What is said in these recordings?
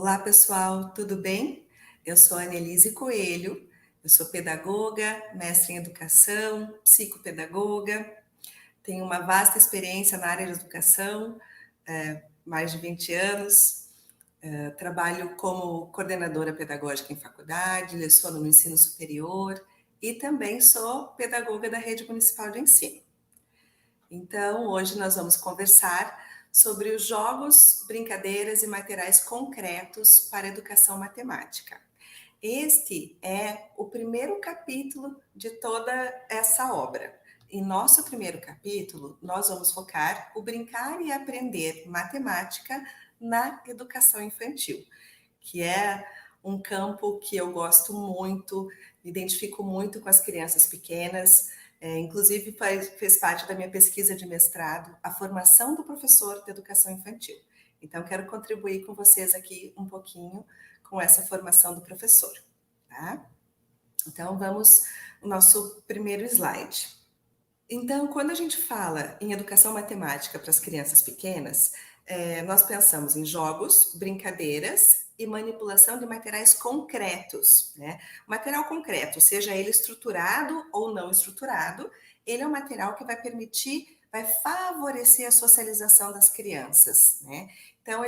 Olá, pessoal, tudo bem? Eu sou a Annelise Coelho, eu sou pedagoga, mestre em educação, psicopedagoga, tenho uma vasta experiência na área de educação, mais de 20 anos, trabalho como coordenadora pedagógica em faculdade, leciono no ensino superior e também sou pedagoga da rede municipal de ensino. Então, hoje nós vamos conversar sobre os jogos, brincadeiras e materiais concretos para a educação matemática. Este é o primeiro capítulo de toda essa obra. Em nosso primeiro capítulo, nós vamos focar o brincar e aprender matemática na educação infantil, que é um campo que eu gosto muito, me identifico muito com as crianças pequenas, inclusive fez parte da minha pesquisa de mestrado, a formação do professor de educação infantil. Então, quero contribuir com vocês aqui um pouquinho com essa formação do professor, tá? Então, vamos ao nosso primeiro slide. Então, quando a gente fala em educação matemática para as crianças pequenas, nós pensamos em jogos, brincadeiras e manipulação de materiais concretos, né? Material concreto, seja ele estruturado ou não estruturado, ele é um material que vai permitir, vai favorecer a socialização das crianças, né? Então,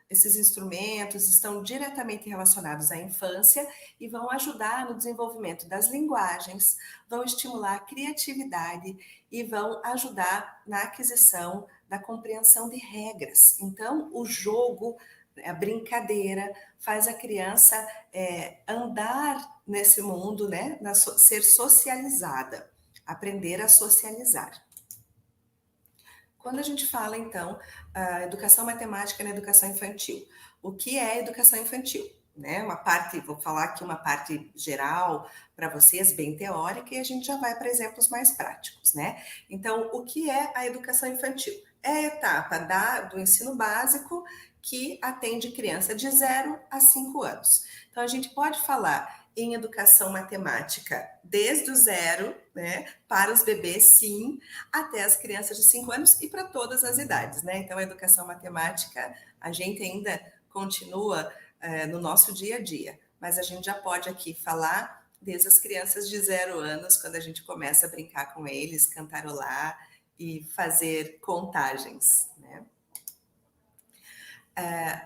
esses instrumentos estão diretamente relacionados à infância e vão ajudar no desenvolvimento das linguagens, vão estimular a criatividade e vão ajudar na aquisição da compreensão de regras. Então, o jogo, a brincadeira, faz a criança andar nesse mundo, né? Ser socializada, aprender a socializar. Quando a gente fala, então, a educação matemática na educação infantil, o que é educação infantil? Né? Vou falar aqui uma parte geral para vocês, bem teórica, e a gente já vai para exemplos mais práticos, né? Então, o que é a educação infantil? É a etapa do ensino básico que atende criança de 0 a 5 anos. Então, a gente pode falar em educação matemática desde o 0, né, para os bebês, sim, até as crianças de 5 anos e para todas as idades, né? Então, a educação matemática, a gente ainda continua no nosso dia a dia, mas a gente já pode aqui falar desde as crianças de 0 anos, quando a gente começa a brincar com eles, cantarolar e fazer contagens, né?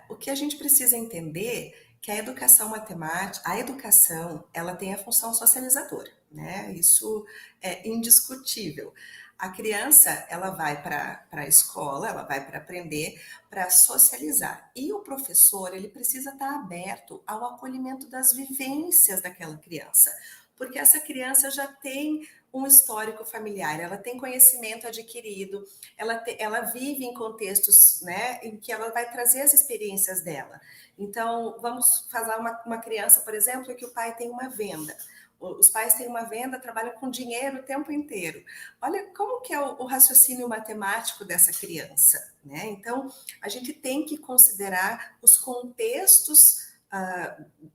O que a gente precisa entender que a educação matemática, a educação, ela tem a função socializadora, né? Isso é indiscutível. A criança, ela vai para a escola, ela vai para aprender, para socializar. E o professor, ele precisa estar aberto ao acolhimento das vivências daquela criança, porque essa criança já tem um histórico familiar, ela tem conhecimento adquirido, ela vive em contextos, né, em que ela vai trazer as experiências dela. Então, vamos fazer uma criança, por exemplo, que o pai tem uma venda. Os pais têm uma venda, trabalham com dinheiro o tempo inteiro. Olha como que é o raciocínio matemático dessa criança, né? Então, a gente tem que considerar os contextos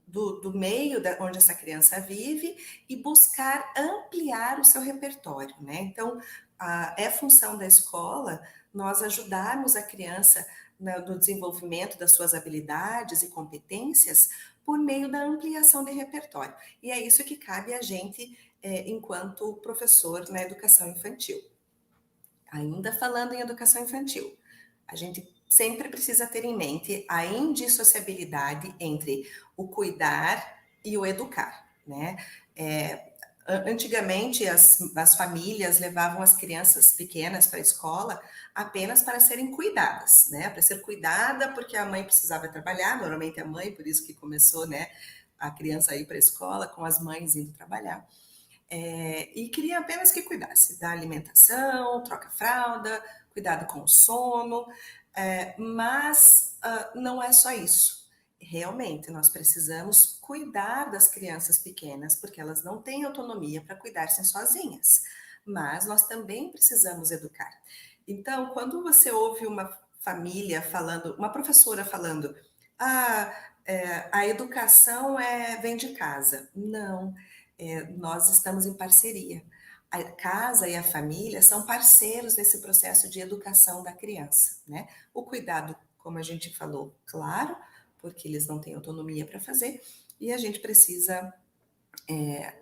do meio onde essa criança vive e buscar ampliar o seu repertório, né? Então, é função da escola nós ajudarmos a criança no desenvolvimento das suas habilidades e competências por meio da ampliação de repertório. E é isso que cabe a gente enquanto professor na educação infantil. Ainda falando em educação infantil, a gente sempre precisa ter em mente a indissociabilidade entre o cuidar e o educar, né? Antigamente, as famílias levavam as crianças pequenas para a escola apenas para serem cuidadas, né? Para ser cuidada porque a mãe precisava trabalhar, normalmente a mãe, por isso que começou, né, a criança a ir para a escola com as mães indo trabalhar. E queria apenas que cuidasse da alimentação, troca fralda, cuidado com o sono, mas não é só isso. Realmente, nós precisamos cuidar das crianças pequenas, porque elas não têm autonomia para cuidar-se sozinhas, mas nós também precisamos educar. Então, quando você ouve uma família falando, uma professora falando, a educação vem de casa. Não, nós estamos em parceria. A casa e a família são parceiros nesse processo de educação da criança, né? O cuidado, como a gente falou, claro, porque eles não têm autonomia para fazer, e a gente precisa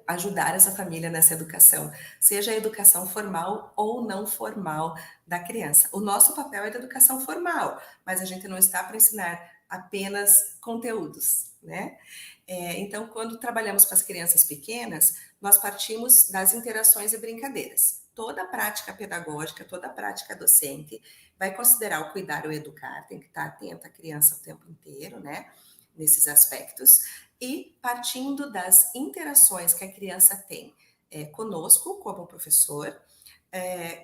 ajudar essa família nessa educação, seja a educação formal ou não formal da criança. O nosso papel é da educação formal, mas a gente não está para ensinar apenas conteúdos, né? Então, quando trabalhamos com as crianças pequenas, nós partimos das interações e brincadeiras. Toda a prática pedagógica, toda a prática docente vai considerar o cuidar ou educar, tem que estar atenta à criança o tempo inteiro, né? Nesses aspectos, e partindo das interações que a criança tem conosco, como professor,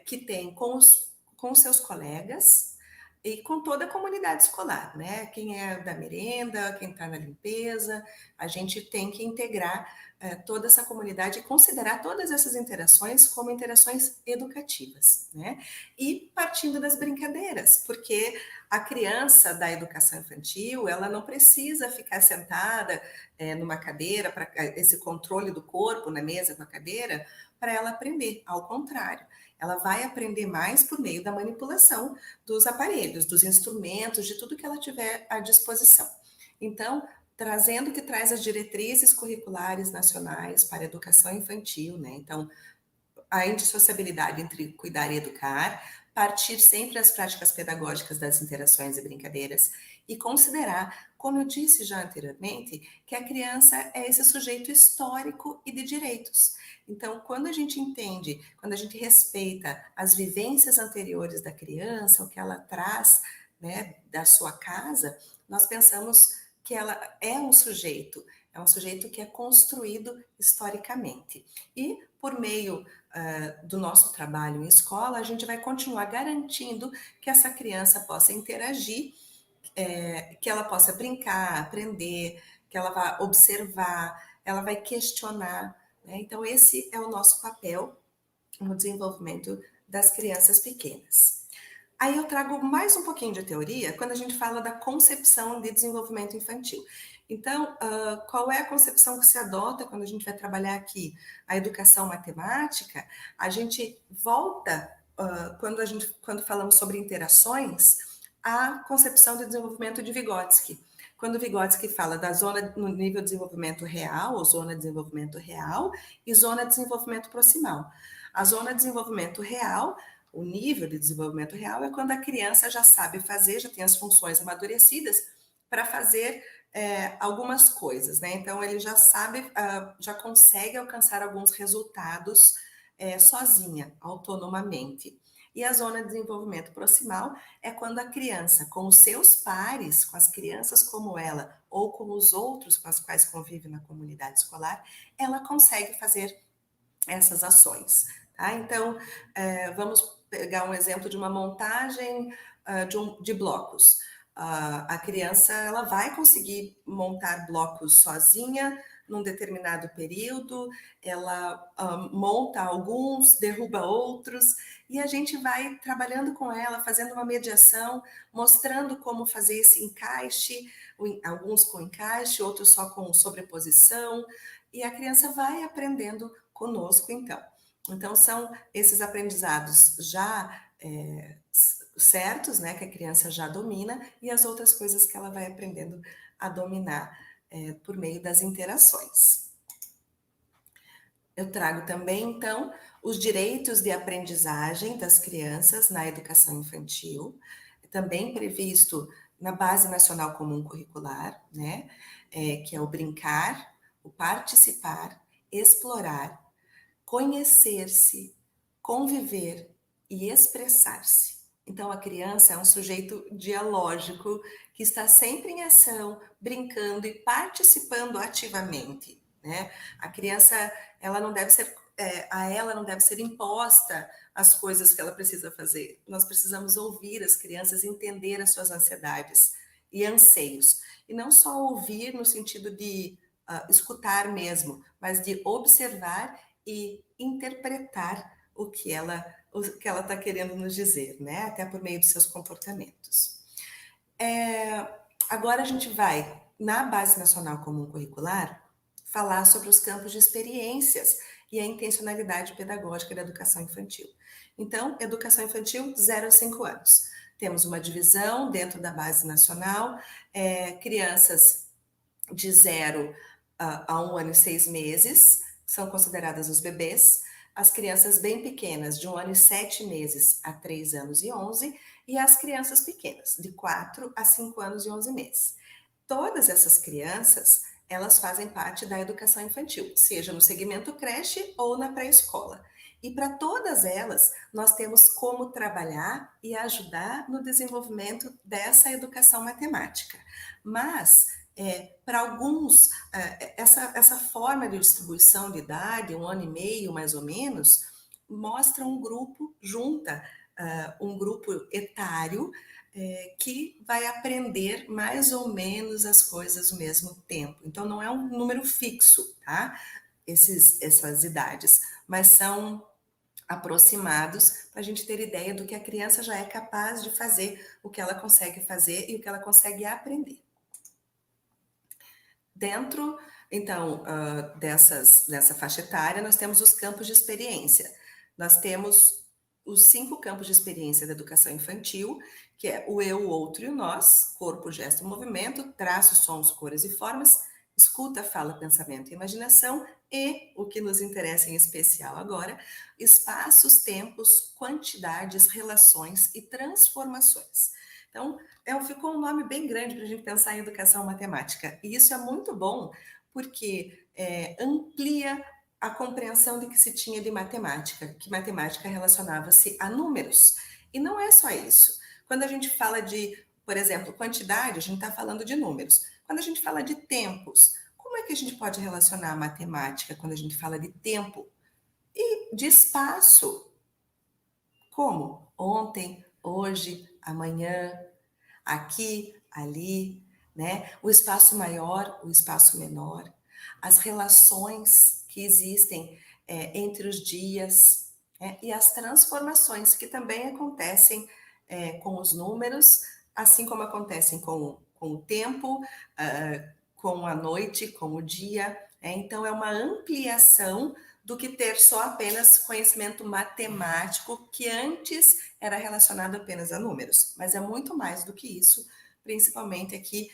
que tem com os seus colegas e com toda a comunidade escolar, né? Quem é da merenda, quem está na limpeza, a gente tem que integrar toda essa comunidade e considerar todas essas interações como interações educativas, né? E partindo das brincadeiras, porque a criança da educação infantil, ela não precisa ficar sentada numa cadeira, para esse controle do corpo na mesa com a cadeira, para ela aprender, ao contrário. Ela vai aprender mais por meio da manipulação dos aparelhos, dos instrumentos, de tudo que ela tiver à disposição. Então, trazendo que traz as diretrizes curriculares nacionais para a educação infantil, né? Então, a indissociabilidade entre cuidar e educar, partir sempre das práticas pedagógicas das interações e brincadeiras e considerar, como eu disse já anteriormente, que a criança é esse sujeito histórico e de direitos. Então, quando a gente entende, quando a gente respeita as vivências anteriores da criança, o que ela traz, né, da sua casa, nós pensamos que ela é um sujeito que é construído historicamente. E por meio do nosso trabalho em escola, a gente vai continuar garantindo que essa criança possa interagir, que ela possa brincar, aprender, que ela vai observar, ela vai questionar, né? Então, esse é o nosso papel no desenvolvimento das crianças pequenas. Aí eu trago mais um pouquinho de teoria quando a gente fala da concepção de desenvolvimento infantil. Então, qual é a concepção que se adota quando a gente vai trabalhar aqui a educação matemática? A gente volta, quando falamos sobre interações, à concepção de desenvolvimento de Vygotsky. Quando Vygotsky fala da zona no nível de desenvolvimento real, ou zona de desenvolvimento real, e zona de desenvolvimento proximal. A zona de desenvolvimento real, o nível de desenvolvimento real, é quando a criança já sabe fazer, já tem as funções amadurecidas para fazer algumas coisas, né? Então, ele já sabe, já consegue alcançar alguns resultados sozinha, autonomamente. E a zona de desenvolvimento proximal é quando a criança, com os seus pares, com as crianças como ela, ou com os outros com as quais convive na comunidade escolar, ela consegue fazer essas ações. Tá? Então, vamos pegar um exemplo de uma montagem de blocos. A criança ela vai conseguir montar blocos sozinha num determinado período, ela monta alguns, derruba outros, e a gente vai trabalhando com ela, fazendo uma mediação, mostrando como fazer esse encaixe, alguns com encaixe, outros só com sobreposição, e a criança vai aprendendo conosco, então. Então, são esses aprendizados já certos, né, que a criança já domina, e as outras coisas que ela vai aprendendo a dominar por meio das interações. Eu trago também, então, os direitos de aprendizagem das crianças na educação infantil, também previsto na Base Nacional Comum Curricular, né, que é o brincar, o participar, explorar, conhecer-se, conviver e expressar-se. Então, a criança é um sujeito dialógico que está sempre em ação, brincando e participando ativamente, né? A criança, ela não deve ser, a ela não deve ser imposta as coisas que ela precisa fazer. Nós precisamos ouvir as crianças, entender as suas ansiedades e anseios. E não só ouvir no sentido de escutar mesmo, mas de observar e interpretar o que ela está querendo nos dizer, né? Até por meio dos seus comportamentos. Agora a gente vai, na Base Nacional Comum Curricular, falar sobre os campos de experiências e a intencionalidade pedagógica da educação infantil. Então, educação infantil, 0 a 5 anos. Temos uma divisão dentro da base nacional, crianças de 0 a 1 ano e 6 meses, são consideradas os bebês, as crianças bem pequenas, de 1 ano e 7 meses a 3 anos e 11, e as crianças pequenas, de 4 a 5 anos e 11 meses. Todas essas crianças, elas fazem parte da educação infantil, seja no segmento creche ou na pré-escola. E para todas elas, nós temos como trabalhar e ajudar no desenvolvimento dessa educação matemática. Mas, para alguns, essa forma de distribuição de idade, 1 ano e meio mais ou menos, mostra um grupo, junta um grupo etário que vai aprender mais ou menos as coisas ao mesmo tempo. Então, não é um número fixo, tá? Essas idades, mas são aproximados para a gente ter ideia do que a criança já é capaz de fazer, o que ela consegue fazer e o que ela consegue aprender. Dentro, então, dessa faixa etária, nós temos os campos de experiência. Nós temos os 5 campos de experiência da educação infantil, que é o eu, o outro e o nós, corpo, gesto, movimento, traços, sons, cores e formas, escuta, fala, pensamento e imaginação, e, o que nos interessa em especial agora, espaços, tempos, quantidades, relações e transformações. Então, ficou um nome bem grande para a gente pensar em educação matemática. E isso é muito bom, porque amplia a compreensão de que se tinha de matemática, que matemática relacionava-se a números. E não é só isso. Quando a gente fala de, por exemplo, quantidade, a gente está falando de números. Quando a gente fala de tempos, como é que a gente pode relacionar a matemática quando a gente fala de tempo? E de espaço. Como? Ontem, hoje, amanhã, aqui, ali, né? O espaço maior, o espaço menor, as relações que existem entre os dias, e as transformações que também acontecem com os números, assim como acontecem com o tempo, com a noite, com o dia. Então, é uma ampliação do que ter só apenas conhecimento matemático, que antes era relacionado apenas a números. Mas é muito mais do que isso, principalmente aqui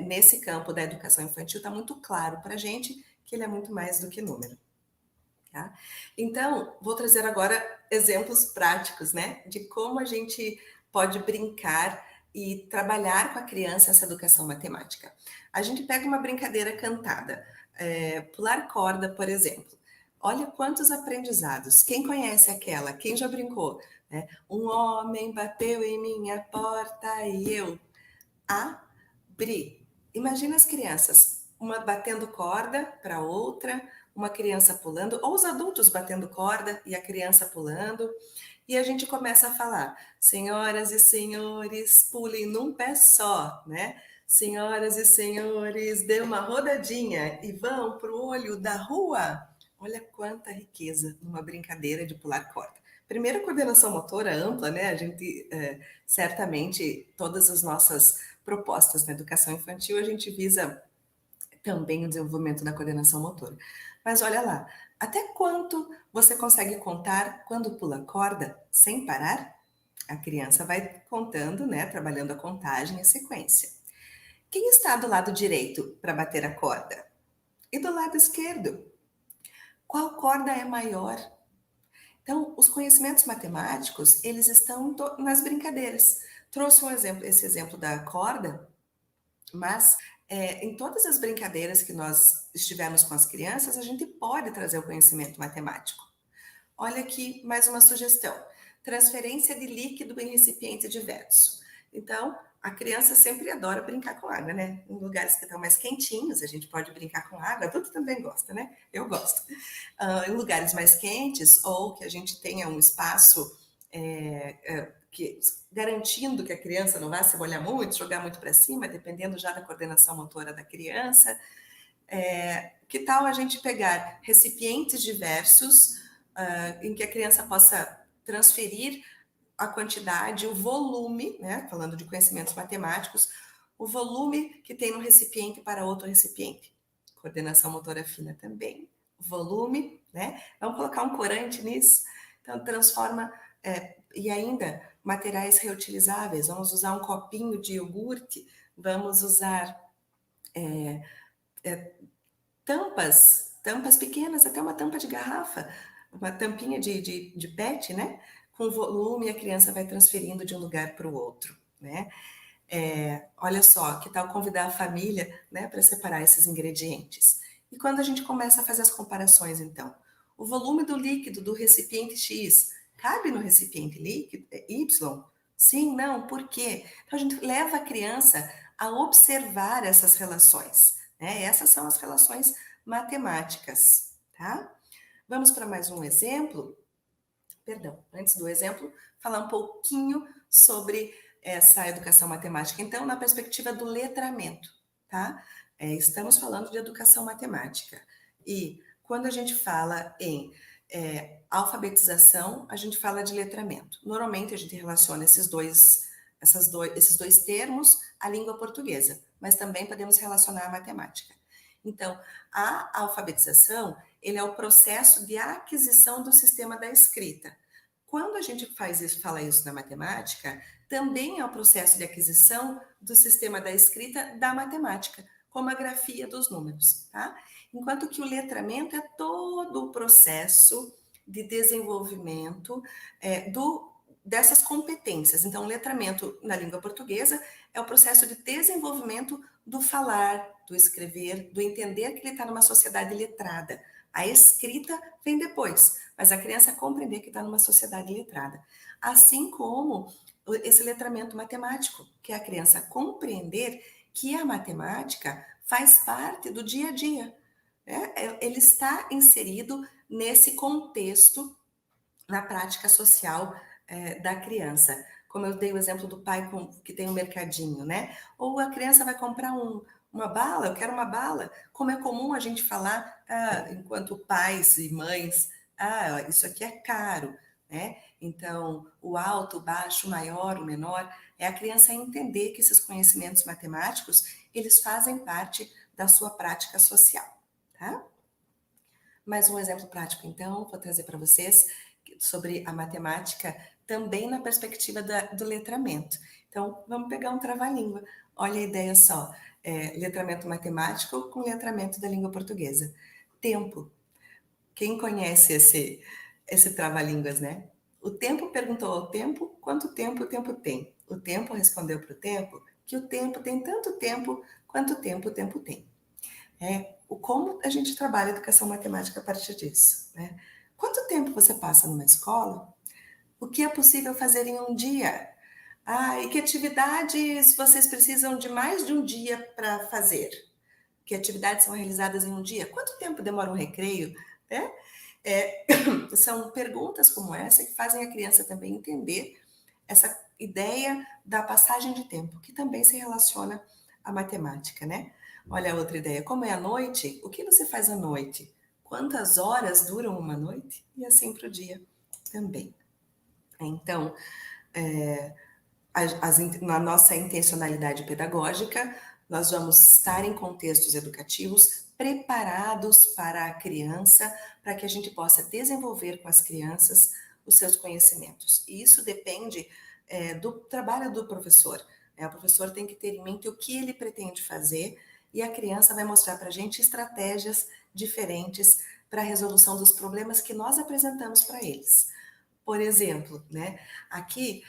nesse campo da educação infantil, está muito claro para a gente que ele é muito mais do que número. Tá? Então, vou trazer agora exemplos práticos, né, de como a gente pode brincar e trabalhar com a criança essa educação matemática. A gente pega uma brincadeira cantada, pular corda, por exemplo. Olha quantos aprendizados. Quem conhece aquela? Quem já brincou? Né? Um homem bateu em minha porta e eu abri. Imagina as crianças, uma batendo corda para outra, uma criança pulando, ou os adultos batendo corda e a criança pulando, e a gente começa a falar: senhoras e senhores, pulem num pé só, né? Senhoras e senhores, dê uma rodadinha e vão para o olho da rua. Olha quanta riqueza numa brincadeira de pular corda. Primeiro, coordenação motora ampla, né? A gente, certamente, todas as nossas propostas na educação infantil, a gente visa também o desenvolvimento da coordenação motora. Mas olha lá, até quanto você consegue contar quando pula corda sem parar? A criança vai contando, né? Trabalhando a contagem e a sequência. Quem está do lado direito para bater a corda? E do lado esquerdo? Qual corda é maior? Então, os conhecimentos matemáticos, eles estão nas brincadeiras. Trouxe esse exemplo da corda, mas em todas as brincadeiras que nós estivemos com as crianças, a gente pode trazer o conhecimento matemático. Olha aqui mais uma sugestão: transferência de líquido em recipiente diverso. Então, a criança sempre adora brincar com água, né? Em lugares que estão mais quentinhos, a gente pode brincar com água, adulto também gosta, né? Eu gosto. Em lugares mais quentes, ou que a gente tenha um espaço garantindo que a criança não vai se molhar muito, jogar muito para cima, dependendo já da coordenação motora da criança. Que tal a gente pegar recipientes diversos em que a criança possa transferir a quantidade, o volume, né, falando de conhecimentos matemáticos, o volume que tem no recipiente para outro recipiente. Coordenação motora fina também. Volume, né? Vamos colocar um corante nisso. Então, transforma E ainda, materiais reutilizáveis. Vamos usar um copinho de iogurte, vamos usar tampas pequenas, até uma tampa de garrafa, uma tampinha de PET, né? Com volume, a criança vai transferindo de um lugar para o outro, né? Olha só, que tal convidar a família, né, para separar esses ingredientes? E quando a gente começa a fazer as comparações, então, o volume do líquido do recipiente X cabe no recipiente líquido Y? Sim, não, por quê? Então a gente leva a criança a observar essas relações, né? Essas são as relações matemáticas, tá? Vamos para mais um exemplo? Perdão, antes do exemplo, falar um pouquinho sobre essa educação matemática, então, na perspectiva do letramento, tá? Estamos falando de educação matemática. E quando a gente fala em alfabetização, a gente fala de letramento. Normalmente a gente relaciona esses dois termos à língua portuguesa, mas também podemos relacionar à matemática. Então, a alfabetização, ele é o processo de aquisição do sistema da escrita. Quando a gente fala isso na matemática, também é o processo de aquisição do sistema da escrita da matemática, como a grafia dos números, tá? Enquanto que o letramento é todo o processo de desenvolvimento dessas competências. Então, o letramento na língua portuguesa é o processo de desenvolvimento do falar, do escrever, do entender que ele está numa sociedade letrada. A escrita vem depois, mas a criança compreender que está numa sociedade letrada. Assim como esse letramento matemático, que é a criança compreender que a matemática faz parte do dia a dia. Né? Ele está inserido nesse contexto na prática social da criança. Como eu dei o exemplo do pai que tem um mercadinho, né? Ou a criança vai comprar uma bala, eu quero uma bala. Como é comum a gente falar, enquanto pais e mães, isso aqui é caro, né? Então, o alto, o baixo, o maior, o menor, é a criança entender que esses conhecimentos matemáticos, eles fazem parte da sua prática social, tá? Mais um exemplo prático, então, vou trazer para vocês sobre a matemática também na perspectiva do letramento. Então, vamos pegar um trava-língua. Olha a ideia só, letramento matemático com letramento da língua portuguesa. Tempo. Quem conhece esse trava-línguas, né? O tempo perguntou ao tempo quanto tempo o tempo tem. O tempo respondeu para o tempo que o tempo tem tanto tempo quanto tempo o tempo tem. Como a gente trabalha a educação matemática a partir disso, né? Quanto tempo você passa numa escola? O que é possível fazer em um dia? E que atividades vocês precisam de mais de um dia para fazer? Que atividades são realizadas em um dia? Quanto tempo demora um recreio? Né? São perguntas como essa que fazem a criança também entender essa ideia da passagem de tempo, que também se relaciona à matemática, né? Olha a outra ideia. Como é a noite? O que você faz à noite? Quantas horas duram uma noite? E assim para o dia também. Então, na nossa intencionalidade pedagógica, nós vamos estar em contextos educativos preparados para a criança, para que a gente possa desenvolver com as crianças os seus conhecimentos. E isso depende do trabalho do professor. O professor tem que ter em mente o que ele pretende fazer e a criança vai mostrar para a gente estratégias diferentes para a resolução dos problemas que nós apresentamos para eles. Por exemplo, né, aqui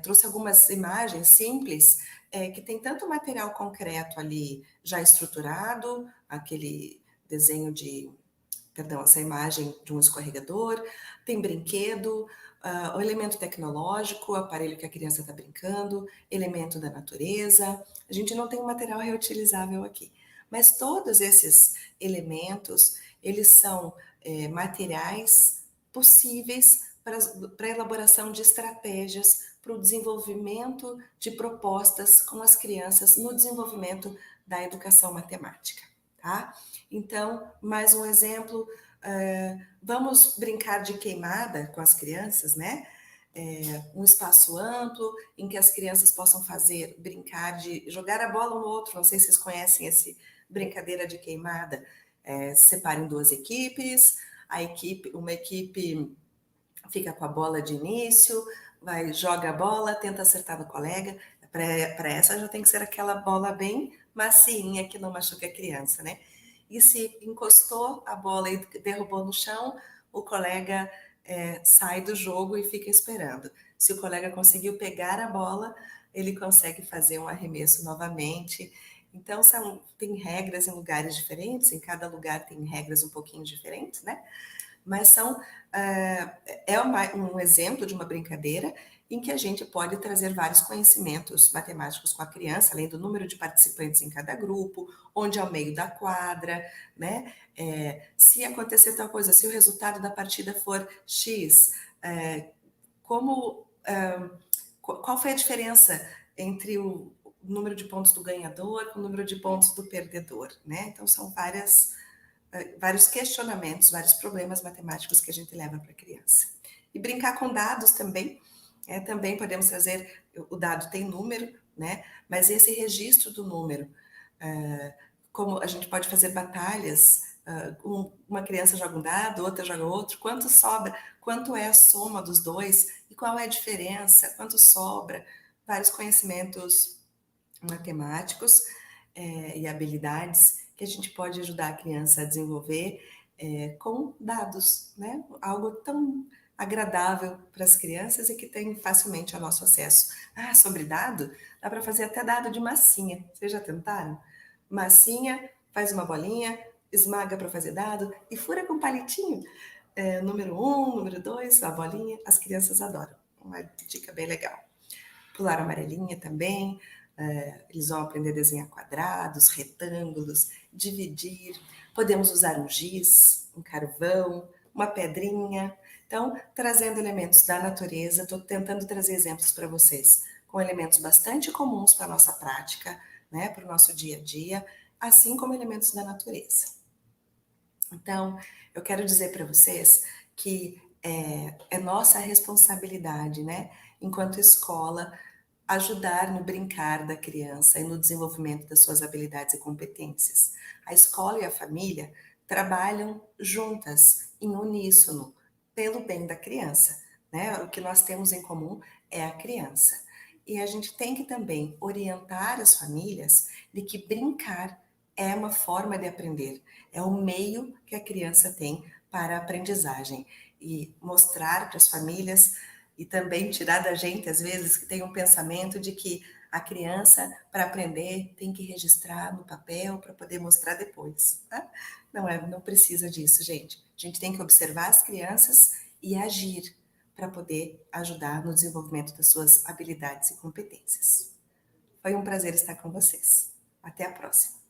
trouxe algumas imagens simples que tem tanto material concreto ali já estruturado, aquele desenho essa imagem de um escorregador, tem brinquedo, o elemento tecnológico, o aparelho que a criança está brincando, elemento da natureza. A gente não tem um material reutilizável aqui, mas todos esses elementos, eles são materiais possíveis para a elaboração de estratégias para o desenvolvimento de propostas com as crianças no desenvolvimento da educação matemática, tá? Então, mais um exemplo, vamos brincar de queimada com as crianças, né? Um espaço amplo em que as crianças possam brincar de jogar a bola um no outro. Não sei se vocês conhecem esse brincadeira de queimada. Separem duas equipes, uma equipe fica com a bola de início, joga a bola, tenta acertar no colega. Para essa já tem que ser aquela bola bem macinha que não machuca a criança, né? E se encostou a bola e derrubou no chão, o colega sai do jogo e fica esperando. Se o colega conseguiu pegar a bola, ele consegue fazer um arremesso novamente. Então, tem regras em lugares diferentes, em cada lugar tem regras um pouquinho diferentes, né? Mas um exemplo de uma brincadeira em que a gente pode trazer vários conhecimentos matemáticos com a criança, além do número de participantes em cada grupo, onde é o meio da quadra, né? Se acontecer tal coisa, se o resultado da partida for X, qual foi a diferença entre o número de pontos do ganhador com o número de pontos do perdedor, né? Então, são vários questionamentos, vários problemas matemáticos que a gente leva para a criança. E brincar com dados também. Também podemos trazer, o dado tem número, né? Mas esse registro do número, como a gente pode fazer batalhas, uma criança joga um dado, outra joga outro, quanto sobra, quanto é a soma dos dois e qual é a diferença, quanto sobra, vários conhecimentos matemáticos e habilidades que a gente pode ajudar a criança a desenvolver com dados, né? Algo tão agradável para as crianças e que tem facilmente ao nosso acesso. Sobre dado, dá para fazer até dado de massinha. Vocês já tentaram? Massinha, faz uma bolinha, esmaga para fazer dado e fura com palitinho. Número 1, número 2, a bolinha, as crianças adoram. Uma dica bem legal. Pular amarelinha também, eles vão aprender a desenhar quadrados, retângulos, dividir. Podemos usar um giz, um carvão, uma pedrinha. Então, trazendo elementos da natureza, estou tentando trazer exemplos para vocês, com elementos bastante comuns para a nossa prática, né, para o nosso dia a dia, assim como elementos da natureza. Então, eu quero dizer para vocês que é nossa responsabilidade, né, enquanto escola, ajudar no brincar da criança e no desenvolvimento das suas habilidades e competências. A escola e a família trabalham juntas, em uníssono, pelo bem da criança, né? O que nós temos em comum é a criança. E a gente tem que também orientar as famílias de que brincar é uma forma de aprender, é o meio que a criança tem para a aprendizagem. E mostrar para as famílias e também tirar da gente, às vezes, que tem um pensamento de que a criança, para aprender, tem que registrar no papel para poder mostrar depois. Tá? Não precisa disso, gente. A gente tem que observar as crianças e agir para poder ajudar no desenvolvimento das suas habilidades e competências. Foi um prazer estar com vocês. Até a próxima.